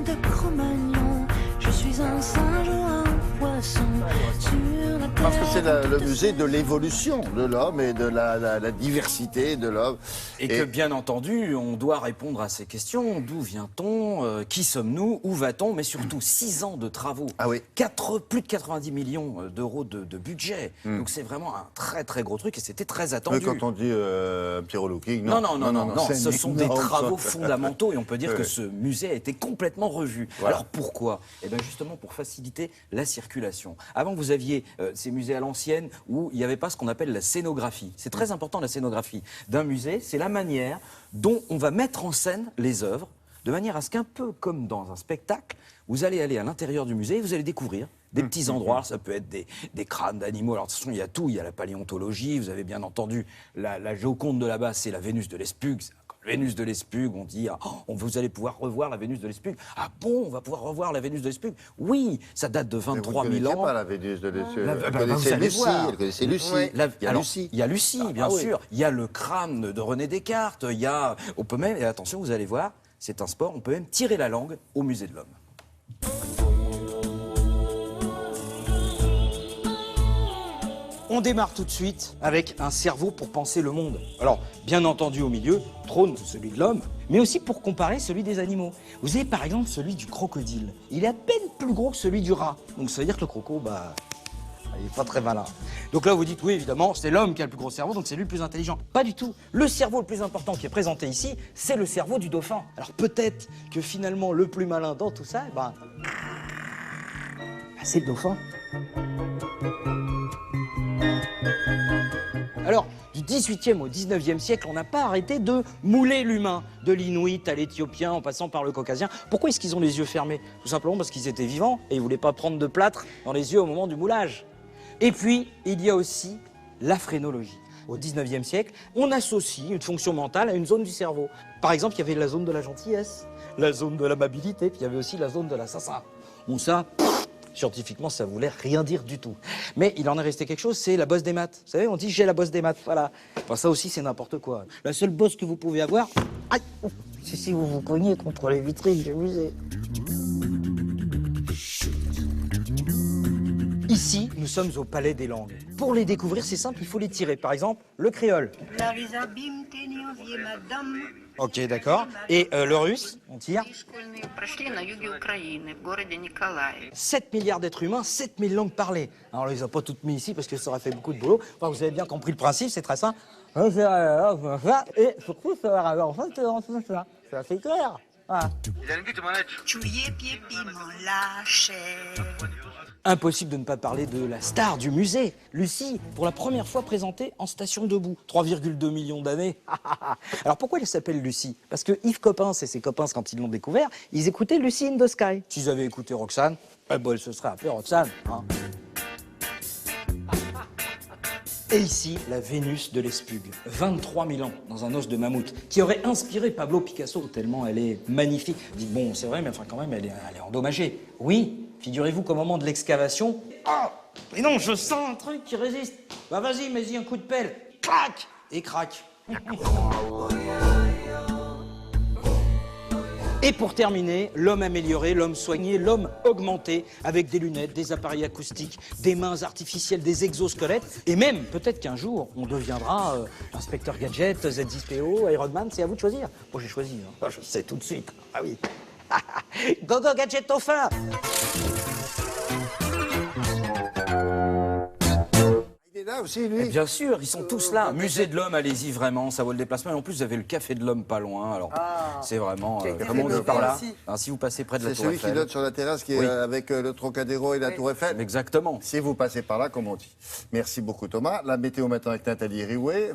de Cro-Magnon. Je suis un singe ou un poisson sur la terre. Parce que c'est le musée de l'évolution de l'homme et de la diversité de l'homme. Et que, bien entendu, on doit répondre à ces questions. D'où vient-on? Qui sommes-nous? Où va-t-on? Mais surtout, 6 ans de travaux. Ah oui. Plus de 90 millions d'euros de budget. Donc c'est vraiment un très, très gros truc et c'était très attendu. Quand on dit Pierrot Looking, non, ce sont des travaux ça. fondamentaux et on peut dire Oui. que ce musée a été complètement revu. Voilà. Alors pourquoi? Eh bien justement pour faciliter la circulation. Avant vous aviez ces musées à l'ancienne où il n'y avait pas ce qu'on appelle la scénographie. C'est très important la scénographie d'un musée, c'est la manière dont on va mettre en scène les œuvres de manière à ce qu'un peu comme dans un spectacle, vous allez aller à l'intérieur du musée et vous allez découvrir des petits endroits. Ça peut être des crânes d'animaux. Alors de toute façon, il y a tout. Il y a la paléontologie. Vous avez bien entendu la Joconde de là-bas, c'est la Vénus de Lespugue. Vénus de Lespugue, on dit, vous allez pouvoir revoir la Vénus de Lespugue. Ah bon, on va pouvoir revoir la Vénus de Lespugue? Oui, ça date de 23 000 ans. Pas la Vénus de Lespugue. Vous Elle connaissait allez Lucie. voir. Elle connaissait Lucie. Oui. Il y a Lucie. Il y a Lucie, bien oui. sûr. Il y a le crâne de René Descartes. Il y a, on peut même, et attention, vous allez voir, c'est un sport, on peut même tirer la langue au musée de l'homme. On démarre tout de suite avec un cerveau pour penser le monde. Alors, bien entendu, au milieu, trône celui de l'homme, mais aussi pour comparer celui des animaux. Vous avez par exemple celui du crocodile. Il est à peine plus gros que celui du rat. Donc ça veut dire que le croco, il n'est pas très malin. Donc là, vous dites, oui, évidemment, c'est l'homme qui a le plus gros cerveau, donc c'est lui le plus intelligent. Pas du tout. Le cerveau le plus important qui est présenté ici, c'est le cerveau du dauphin. Alors peut-être que finalement, le plus malin dans tout ça, c'est le dauphin. Alors, du 18e au 19e siècle, on n'a pas arrêté de mouler l'humain, de l'Inuit à l'Éthiopien, en passant par le Caucasien. Pourquoi est-ce qu'ils ont les yeux fermés? Tout simplement parce qu'ils étaient vivants et ils ne voulaient pas prendre de plâtre dans les yeux au moment du moulage. Et puis, il y a aussi la phrénologie. Au 19e siècle, on associe une fonction mentale à une zone du cerveau. Par exemple, il y avait la zone de la gentillesse, la zone de l'amabilité, puis il y avait aussi la zone de l'assassin. Bon, ça... Scientifiquement, ça voulait rien dire du tout. Mais il en est resté quelque chose, c'est la bosse des maths. Vous savez, on dit j'ai la bosse des maths, voilà. Enfin, ça aussi, c'est n'importe quoi. La seule bosse que vous pouvez avoir, aïe, c'est si vous vous cognez contre les vitrines du musée. Ici, nous sommes au Palais des Langues. Pour les découvrir, c'est simple, il faut les tirer. Par exemple, le créole. Ok, d'accord. Et le russe, on tire. 7 milliards d'êtres humains, 7000 langues parlées. Alors, on les a pas toutes mis ici parce que ça aurait fait beaucoup de boulot. Enfin, vous avez bien compris le principe, c'est très simple. Et surtout, ça va avoir c'est assez clair. Voilà. Impossible de ne pas parler de la star du musée, Lucie, pour la première fois présentée en station debout. 3,2 millions d'années. Alors pourquoi elle s'appelle Lucie? Parce que Yves Coppens et ses copains, quand ils l'ont découvert, ils écoutaient Lucy in the Sky. S'ils avaient écouté Roxane, ils se seraient appelés Roxane. Hein. Et ici, la Vénus de Lespugue, 23 000 ans dans un os de mammouth, qui aurait inspiré Pablo Picasso, tellement elle est magnifique. Dites bon, c'est vrai, mais enfin quand même, elle est endommagée. Oui, figurez-vous qu'au moment de l'excavation... Oh, mais non, je sens un truc qui résiste. Bah vas-y, mets-y un coup de pelle. Clac! Et crac. Et pour terminer, l'homme amélioré, l'homme soigné, l'homme augmenté, avec des lunettes, des appareils acoustiques, des mains artificielles, des exosquelettes, et même, peut-être qu'un jour, on deviendra Inspecteur Gadget, Z10PO, Iron Man, c'est à vous de choisir. Bon, j'ai choisi, hein. Je sais tout de suite. Ah oui. Go, go, Gadget au fin. Là aussi, lui. Et bien sûr, ils sont tous là. Musée de l'homme, allez-y vraiment, ça vaut le déplacement. Et en plus, vous avez le café de l'homme pas loin. Alors, c'est vraiment, comment on dit par là? Alors, si vous passez près de la C'est Tour celui Eiffel. qui donne sur la terrasse qui est avec le Trocadéro et la Tour Eiffel. Exactement. Si vous passez par là, comme on dit. Merci beaucoup, Thomas. La météo maintenant avec Nathalie Riouet.